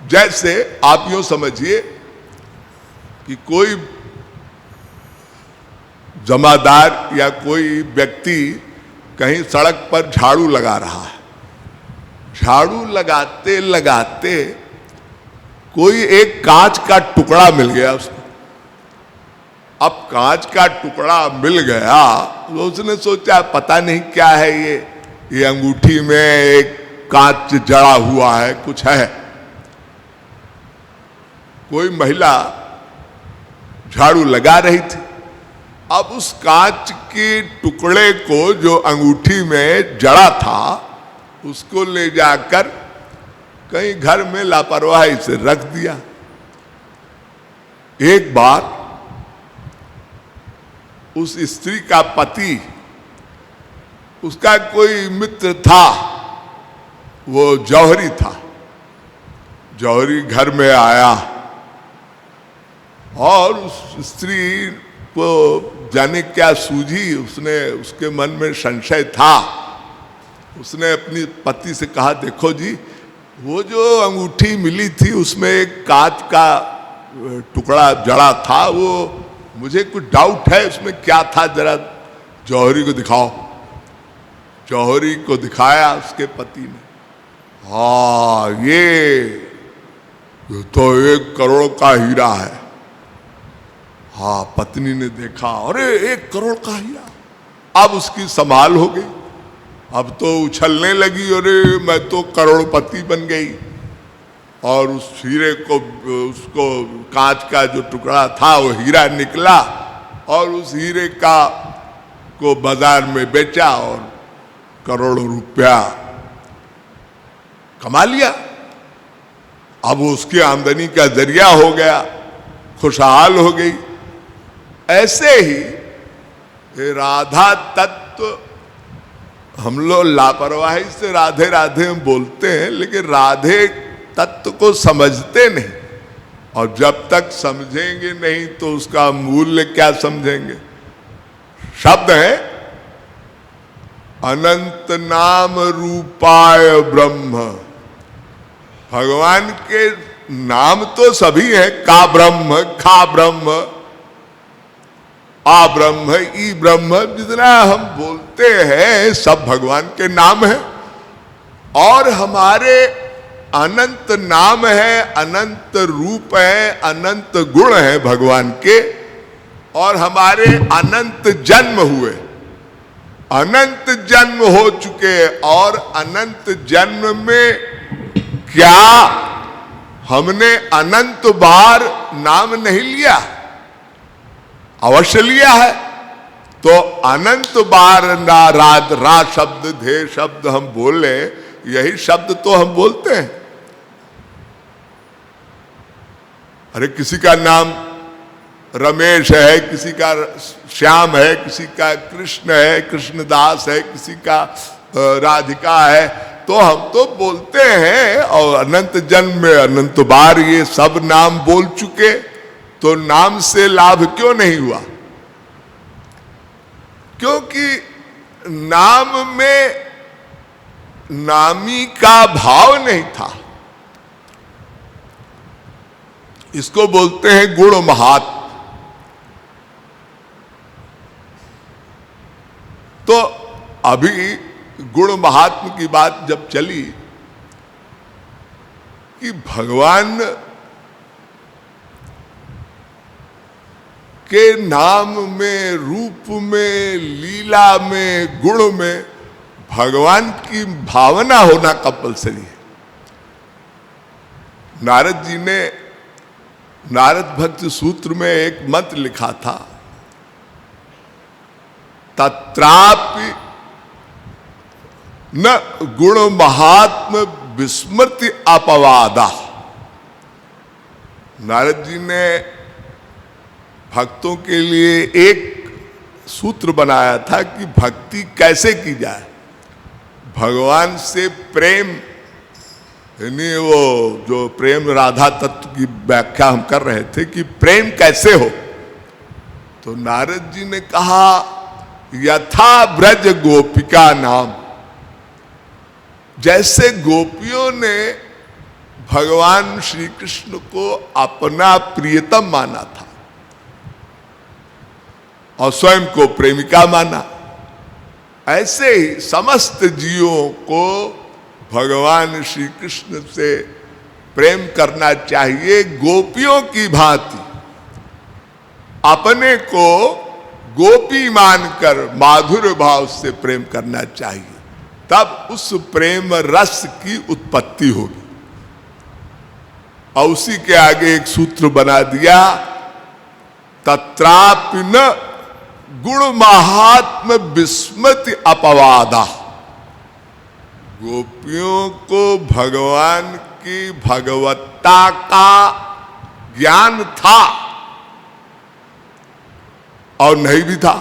जैसे आप यूं समझिए कि कोई जमादार या कोई व्यक्ति कहीं सड़क पर झाड़ू लगा रहा है। झाड़ू लगाते लगाते कोई एक कांच का टुकड़ा मिल गया उसको। अब कांच का टुकड़ा मिल गया तो उसने सोचा पता नहीं क्या है ये अंगूठी में एक कांच जड़ा हुआ है, कुछ है। कोई महिला झाड़ू लगा रही थी। अब उस कांच के टुकड़े को जो अंगूठी में जड़ा था उसको ले जाकर कहीं घर में लापरवाही से रख दिया। एक बार उस स्त्री का पति, उसका कोई मित्र था, वो जौहरी था। जौहरी घर में आया और उस स्त्री को जाने क्या सूझी, उसके मन में संशय था। उसने अपनी पति से कहा, देखो जी, वो जो अंगूठी मिली थी उसमें एक कांच का टुकड़ा जड़ा था, वो मुझे कुछ डाउट है उसमें क्या था, जरा जौहरी को दिखाओ। जौहरी को दिखाया उसके पति ने। हाँ, ये तो 1 करोड़ का हीरा है। हाँ, पत्नी ने देखा, अरे 1 करोड़ का हीरा। अब उसकी संभाल हो गई। अब तो उछलने लगी, अरे मैं तो करोड़पति बन गई। और उस हीरे को, उसको कांच का जो टुकड़ा था वो हीरा निकला और उस हीरे को बाजार में बेचा और करोड़ों रुपया कमा लिया। अब उसकी आमदनी का जरिया हो गया, खुशहाल हो गई। ऐसे ही राधा तत्व, हम लोग लापरवाही से राधे राधे हम बोलते हैं, लेकिन राधे तत्व को समझते नहीं। और जब तक समझेंगे नहीं तो उसका मूल्य क्या समझेंगे। शब्द है अनंत नाम रूपाय ब्रह्म। भगवान के नाम तो सभी हैं, का ब्रह्म, खा ब्रह्म, आ ब्रह्म, ई ब्रह्म, जितना हम बोलते हैं सब भगवान के नाम है। और हमारे अनंत नाम है, अनंत रूप है, अनंत गुण है भगवान के। और हमारे अनंत जन्म हुए, अनंत जन्म हो चुके। और अनंत जन्म में क्या हमने अनंत बार नाम नहीं लिया? अवश्य लिया है। तो अनंत बार ना रा शब्द, धे शब्द हम बोले, यही शब्द तो हम बोलते हैं। अरे किसी का नाम रमेश है, किसी का श्याम है, किसी का कृष्ण है, कृष्णदास है, किसी का राधिका है, तो हम तो बोलते हैं। और अनंत जन्म में अनंत बार ये सब नाम बोल चुके, तो नाम से लाभ क्यों नहीं हुआ? क्योंकि नाम में नामी का भाव नहीं था। इसको बोलते हैं गुण महात्म। तो अभी गुण महात्म की बात जब चली कि भगवान के नाम में, रूप में, लीला में, गुण में भगवान की भावना होना कंपलसरी है। नारद जी ने नारद भक्ति सूत्र में एक मंत्र लिखा था, तत्रापि न गुण महात्म विस्मृति अपवादा। नारद जी ने भक्तों के लिए एक सूत्र बनाया था कि भक्ति कैसे की जाए। भगवान से प्रेम, यानी वो जो प्रेम राधा तत्व की व्याख्या हम कर रहे थे कि प्रेम कैसे हो, तो नारद जी ने कहा यथा ब्रज गोपिका नाम। जैसे गोपियों ने भगवान श्री कृष्ण को अपना प्रियतम माना था और स्वयं को प्रेमिका माना। ऐसे ही समस्त जीवों को भगवान श्री कृष्ण से प्रेम करना चाहिए, गोपियों की भांति अपने को गोपी मानकर माधुर्य भाव से प्रेम करना चाहिए, तब उस प्रेम रस की उत्पत्ति होगी। और उसी के आगे एक सूत्र बना दिया, तत्रापि न गुण महात्म विस्मृति अपवादा। गोपियों को भगवान की भगवत्ता का ज्ञान था और नहीं भी था।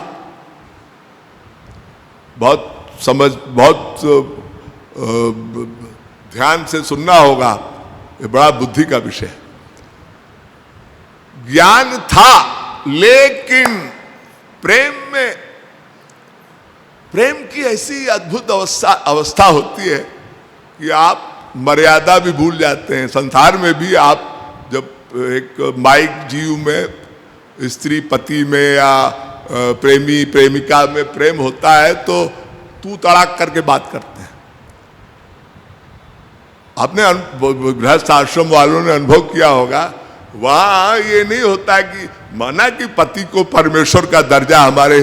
बहुत ध्यान से सुनना होगा, ये बड़ा बुद्धि का विषय है। ज्ञान था, लेकिन प्रेम की ऐसी अद्भुत अवस्था होती है कि आप मर्यादा भी भूल जाते हैं। संसार में भी आप जब एक माइक जीव में, स्त्री पति में या प्रेमी प्रेमिका में प्रेम होता है तो तू तड़ाक करके बात करते हैं। आपने गृहस्थ आश्रम वालों ने अनुभव किया होगा, वहां ये नहीं होता कि माना कि पति को परमेश्वर का दर्जा हमारे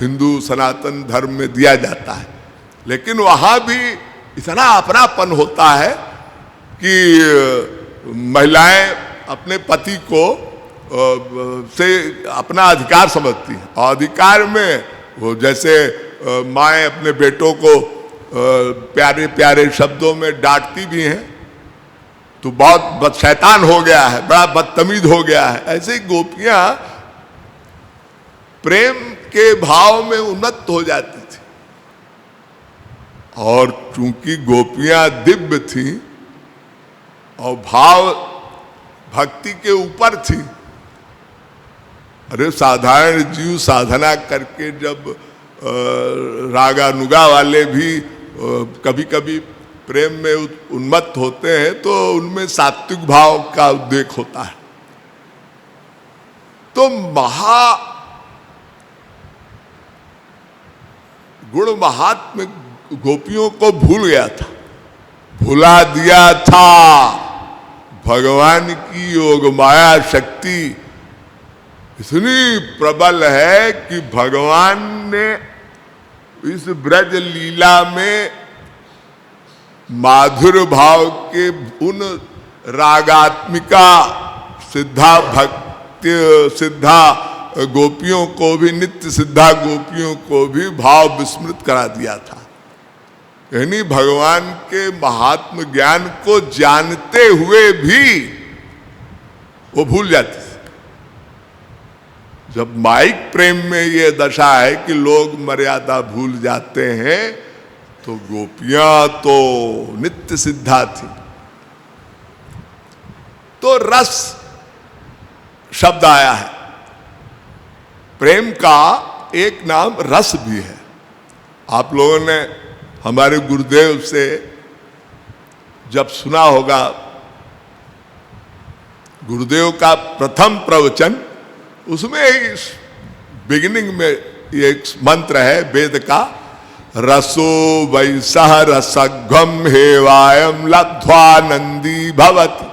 हिंदू सनातन धर्म में दिया जाता है, लेकिन वहां भी इतना अपनापन होता है कि महिलाएं अपने पति को से अपना अधिकार समझती हैं। और अधिकार में वो जैसे माएँ अपने बेटों को प्यारे प्यारे शब्दों में डांटती भी हैं, तो बहुत शैतान हो गया है, बड़ा बदतमीज हो गया है। ऐसे ही गोपियां प्रेम के भाव में उन्नत हो जाती थी, और चूंकि गोपियां दिव्य थी और भाव भक्ति के ऊपर थी। अरे साधारण जीव साधना करके जब रागानुगा वाले भी कभी कभी प्रेम में उन्मत्त होते हैं तो उनमें सात्विक भाव का उद्रेक होता है। तो गुण महात्म गोपियों को भूल गया था, भुला दिया था। भगवान की योग माया शक्ति इतनी प्रबल है कि भगवान ने इस ब्रज लीला में माधुर्य भाव के उन रागात्मिका सिद्धा भक्ति सिद्धा गोपियों को भी, नित्य सिद्धा गोपियों को भी भाव विस्मृत करा दिया था। यानी भगवान के महात्म ज्ञान को जानते हुए भी वो भूल जाती। जब माइक प्रेम में ये दशा है कि लोग मर्यादा भूल जाते हैं, तो गोपियां तो नित्य सिद्धा थी। तो रस शब्द आया है, प्रेम का एक नाम रस भी है। आप लोगों ने हमारे गुरुदेव से जब सुना होगा, गुरुदेव का प्रथम प्रवचन, उसमें बिगिनिंग में एक मंत्र है वेद का, रसो वैसह रसघ्वम हेवायम लब्ध्वानंदी भवति।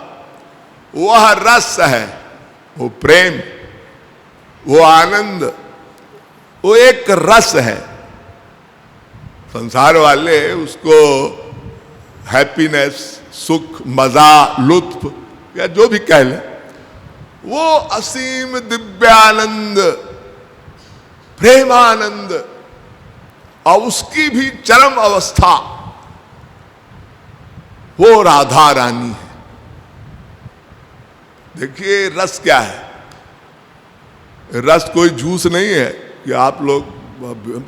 वह रस है, वो प्रेम, वो आनंद, वो एक रस है। संसार वाले उसको हैप्पीनेस, सुख, मजा, लुत्फ या जो भी कह लें, वो असीम दिव्यानंद, प्रेमानंद, और उसकी भी चरम अवस्था वो राधा रानी है। देखिए रस क्या है, रस कोई जूस नहीं है कि आप लोग,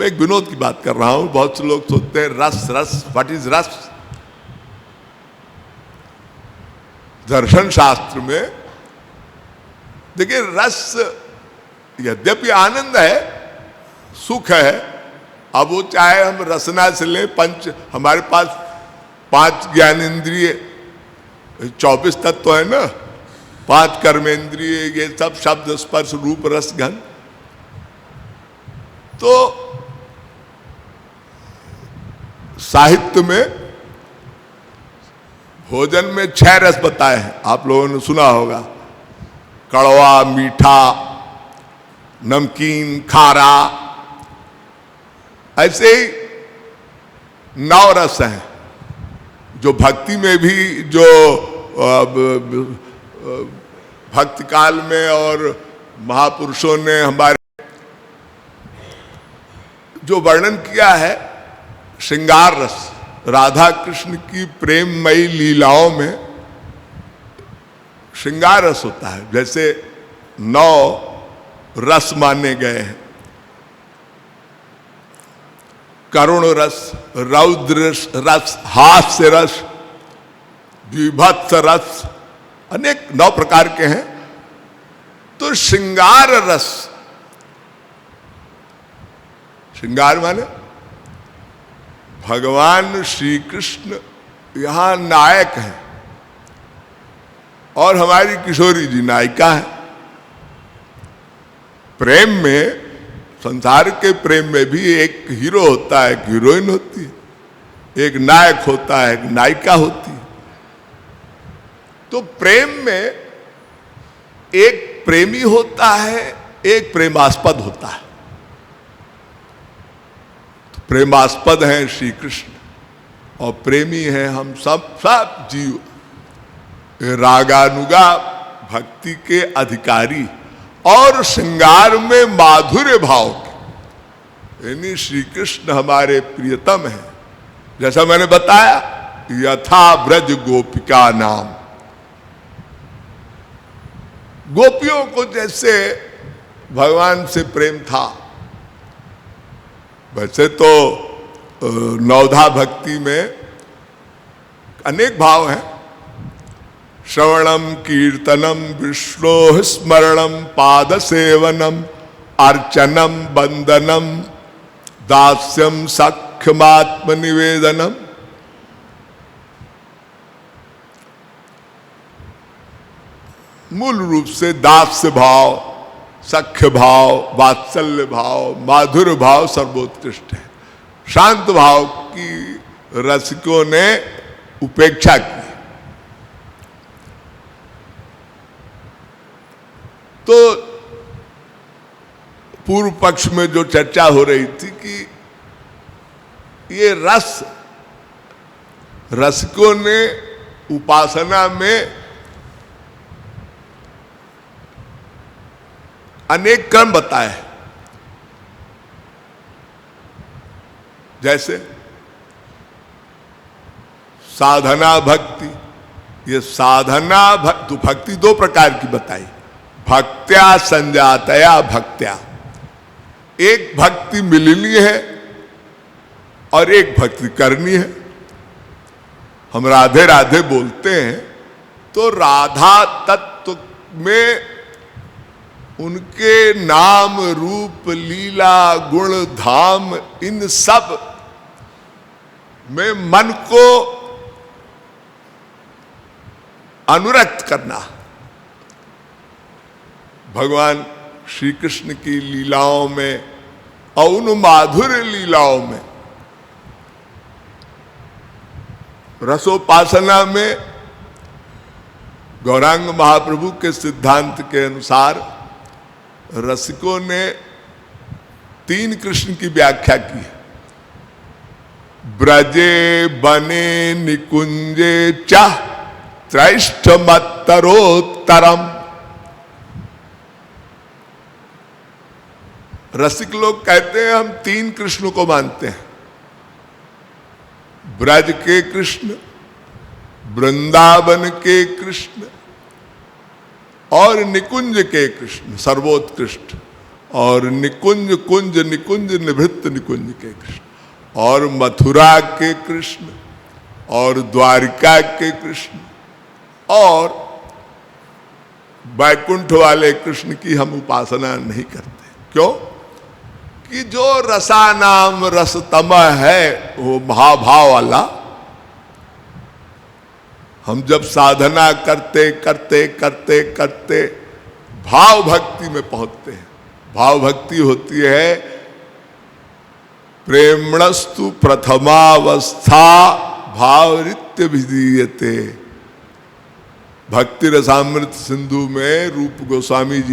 एक विनोद की बात कर रहा हूं, बहुत से लोग सोचते हैं रस रस, व्हाट इज रस। दर्शन शास्त्र में देखिए रस यद्यपि आनंद है, सुख है। अब वो चाहे हम रसना से लें, हमारे पास 5 ज्ञानेंद्रिय 24 तत्व है ना, 5 कर्मेंद्रिय, ये सब शब्द स्पर्श रूप रस गंध। तो साहित्य में भोजन में 6 रस बताए हैं, आप लोगों ने सुना होगा, कड़वा, मीठा, नमकीन, खारा, ऐसे ही 9 रस हैं जो भक्ति में भी, जो भक्ति काल में और महापुरुषों ने हमारे जो वर्णन किया है। श्रृंगार रस, राधा कृष्ण की प्रेममयी लीलाओं में श्रृंगार रस होता है। जैसे 9 रस माने गए हैं, करुण रस, रौद्र रस, हास्य रस, विभत्स रस, अनेक 9 प्रकार के हैं। तो श्रृंगार रस, श्रृंगार माने भगवान श्री कृष्ण यहां नायक हैं और हमारी किशोरी जी नायिका है। प्रेम में, संसार के प्रेम में भी एक हीरो होता है, एक हीरोइन होती है, एक नायक होता है, एक नायिका होती है। तो प्रेम में एक प्रेमी होता है, एक प्रेमास्पद होता है। तो प्रेमास्पद हैं श्री कृष्ण और प्रेमी हैं हम सब जीव, रागानुगा भक्ति के अधिकारी और श्रृंगार में माधुर्य भाव के, यानी श्री कृष्ण हमारे प्रियतम हैं। जैसा मैंने बताया, यथा ब्रज गोपिका नाम, गोपियों को जैसे भगवान से प्रेम था, वैसे तो नवधा भक्ति में अनेक भाव हैं। श्रवणम कीर्तनम विष्णु स्मरणम पाद सेवनम अर्चनम वंदनम दास्यम सख्यमात्म निवेदनम। मूल रूप से दास्य भाव, सख्य भाव, वात्सल्य भाव, माधुर्य भाव सर्वोत्कृष्ट है। शांत भाव की रसिकों ने उपेक्षा की। तो पूर्व पक्ष में जो चर्चा हो रही थी कि ये रस, रसिकों ने उपासना में अनेक क्रम बताए हैं। जैसे साधना भक्ति, ये साधना भक्ति 2 प्रकार की बताई, भक्त्या संजातया भक्त्या। एक भक्ति मिलनी है और एक भक्ति करनी है। हम राधे राधे बोलते हैं तो राधा तत्व में उनके नाम रूप लीला गुण धाम, इन सब में मन को अनुरक्त करना। भगवान श्री कृष्ण की लीलाओं में और उन माधुर्य लीलाओं में, रसोपासना में गौरांग महाप्रभु के सिद्धांत के अनुसार रसिकों ने 3 कृष्ण की व्याख्या की है। ब्रजे बने निकुंजे च त्रैष्ठमत्तरोत्तरम। रसिक लोग कहते हैं हम 3 कृष्ण को मानते हैं, ब्रज के कृष्ण, वृंदावन के कृष्ण और निकुंज के कृष्ण सर्वोत्कृष्ट, और निकुंज कुंज निकुंज निभृत निकुंज के कृष्ण, और मथुरा के कृष्ण और द्वारिका के कृष्ण और वैकुंठ वाले कृष्ण की हम उपासना नहीं करते। क्यों? कि जो रसानाम रसतम है, वो महाभाव वाला, हम जब साधना करते करते करते करते भाव भक्ति में पहुंचते हैं, भाव भक्ति होती है प्रेमणस्तु प्रथमावस्था भावरित्य विधीयते। भक्ति रसामृत सिंधु में रूप गोस्वामी जी ने